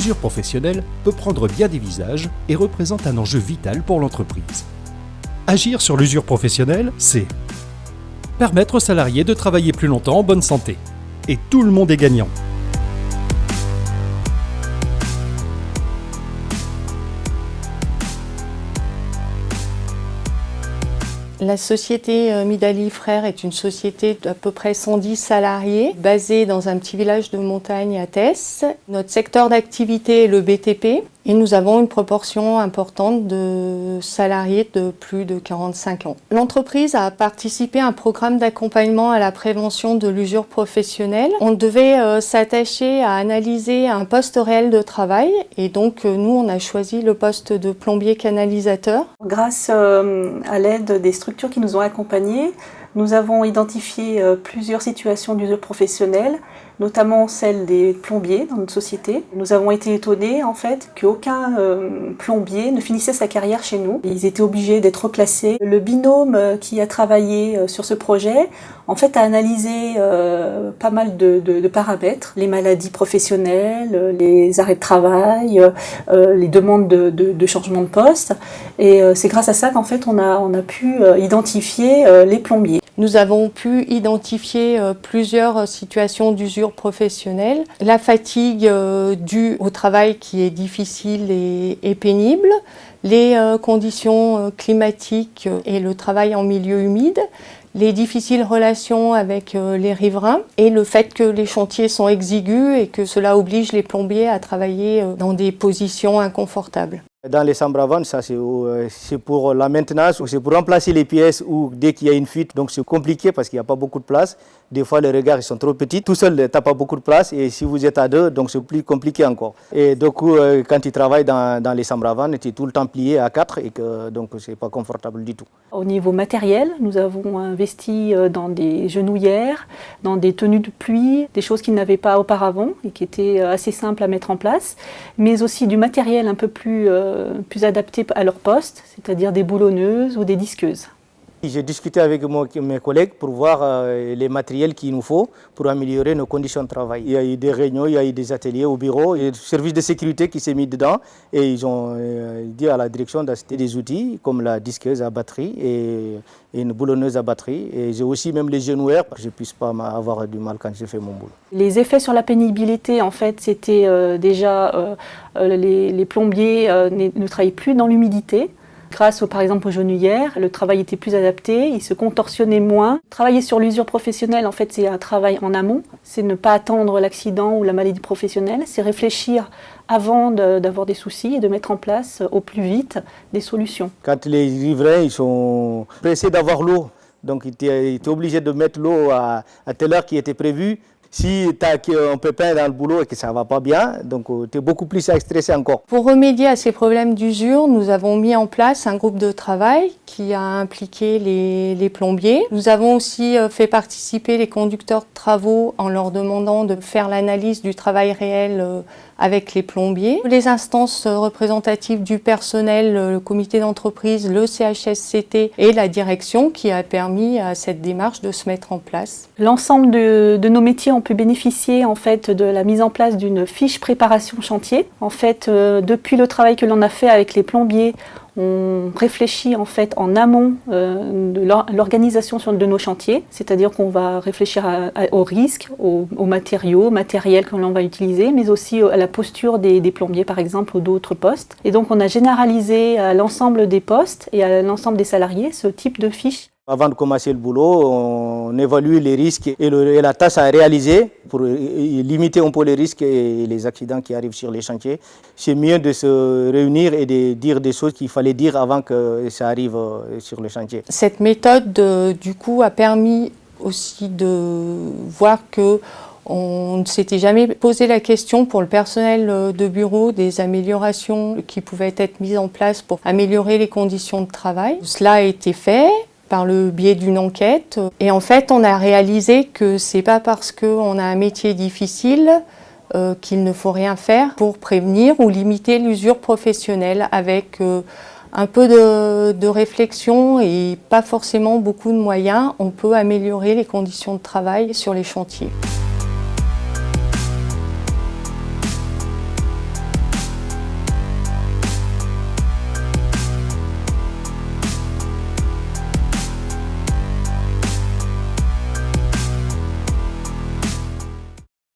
l'usure professionnelle peut prendre bien des visages et représente un enjeu vital pour l'entreprise. Agir sur l'usure professionnelle, c'est permettre aux salariés de travailler plus longtemps en bonne santé. Et tout le monde est gagnant. La société Midali Frères est une société d'à peu près 110 salariés, basée dans un petit village de montagne à Tess. Notre secteur d'activité est le BTP et nous avons une proportion importante de salariés de plus de 45 ans. L'entreprise a participé à un programme d'accompagnement à la prévention de l'usure professionnelle. On devait s'attacher à analyser un poste réel de travail et donc nous on a choisi le poste de plombier canalisateur. Grâce à l'aide des structures qui nous ont accompagnés, nous avons identifié plusieurs situations d'usure professionnelle, notamment celle des plombiers dans notre société. Nous avons été étonnés en fait qu'aucun plombier ne finissait sa carrière chez nous. Ils étaient obligés d'être reclassés. Le binôme qui a travaillé sur ce projet en fait a analysé pas mal de paramètres, les maladies professionnelles, les arrêts de travail, les demandes de changement de poste. Et c'est grâce à ça qu'en fait on a pu identifier les plombiers. Nous avons pu identifier plusieurs situations d'usure professionnelle. La fatigue due au travail qui est difficile et pénible, les conditions climatiques et le travail en milieu humide, les difficiles relations avec les riverains et le fait que les chantiers sont exigus et que cela oblige les plombiers à travailler dans des positions inconfortables. Dans les chambres à vendre, ça c'est pour la maintenance ou c'est pour remplacer les pièces ou dès qu'il y a une fuite. Donc c'est compliqué parce qu'il n'y a pas beaucoup de place. Des fois les regards ils sont trop petits. Tout seul, tu n'as pas beaucoup de place et si vous êtes à deux, donc c'est plus compliqué encore. Et du coup, quand tu travailles dans les chambres à vendre, tu es tout le temps plié à quatre et que donc c'est pas confortable du tout. Au niveau matériel, nous avons investi dans des genouillères, dans des tenues de pluie, des choses qu'ils n'avaient pas auparavant et qui étaient assez simples à mettre en place, mais aussi du matériel un peu plus adapté à leur poste, c'est-à-dire des boulonneuses ou des disqueuses. J'ai discuté avec mes collègues pour voir les matériels qu'il nous faut pour améliorer nos conditions de travail. Il y a eu des réunions, il y a eu des ateliers au bureau, il y a le service de sécurité qui s'est mis dedans et ils ont dit à la direction d'acheter des outils comme la disqueuse à batterie et une boulonneuse à batterie. Et j'ai aussi même les genouillères pour que je ne puisse pas avoir du mal quand je fais mon boulot. Les effets sur la pénibilité, en fait, c'était déjà les plombiers ne travaillaient plus dans l'humidité. Grâce par exemple aux genouillères, le travail était plus adapté, il se contorsionnait moins. Travailler sur l'usure professionnelle, en fait, c'est un travail en amont. C'est ne pas attendre l'accident ou la maladie professionnelle, c'est réfléchir avant d'avoir des soucis et de mettre en place au plus vite des solutions. Quand les riverains ils sont pressés d'avoir l'eau, donc ils étaient obligés de mettre l'eau à telle heure qui était prévue. Si tu as un pépin dans le boulot et que ça ne va pas bien, donc tu es beaucoup plus stressé encore. Pour remédier à ces problèmes d'usure, nous avons mis en place un groupe de travail qui a impliqué les plombiers. Nous avons aussi fait participer les conducteurs de travaux en leur demandant de faire l'analyse du travail réel avec les plombiers. Les instances représentatives du personnel, le comité d'entreprise, le CHSCT et la direction qui a permis à cette démarche de se mettre en place. L'ensemble de nos métiers ont pu bénéficier en fait de la mise en place d'une fiche préparation chantier. En fait, depuis le travail que l'on a fait avec les plombiers, on réfléchit en fait en amont de l'organisation de nos chantiers, c'est-à-dire qu'on va réfléchir aux risques, aux matériels que l'on va utiliser, mais aussi à la posture des plombiers par exemple ou d'autres postes. Et donc on a généralisé à l'ensemble des postes et à l'ensemble des salariés ce type de fiche. Avant de commencer le boulot, on évalue les risques et la tâche à réaliser pour limiter un peu les risques et les accidents qui arrivent sur les chantiers. C'est mieux de se réunir et de dire des choses qu'il fallait dire avant que ça arrive sur le chantier. Cette méthode, du coup, a permis aussi de voir que on ne s'était jamais posé la question pour le personnel de bureau des améliorations qui pouvaient être mises en place pour améliorer les conditions de travail. Cela a été fait par le biais d'une enquête. Et en fait, on a réalisé que c'est pas parce qu'on a un métier difficile qu'il ne faut rien faire pour prévenir ou limiter l'usure professionnelle avec un peu de réflexion et pas forcément beaucoup de moyens. On peut améliorer les conditions de travail sur les chantiers.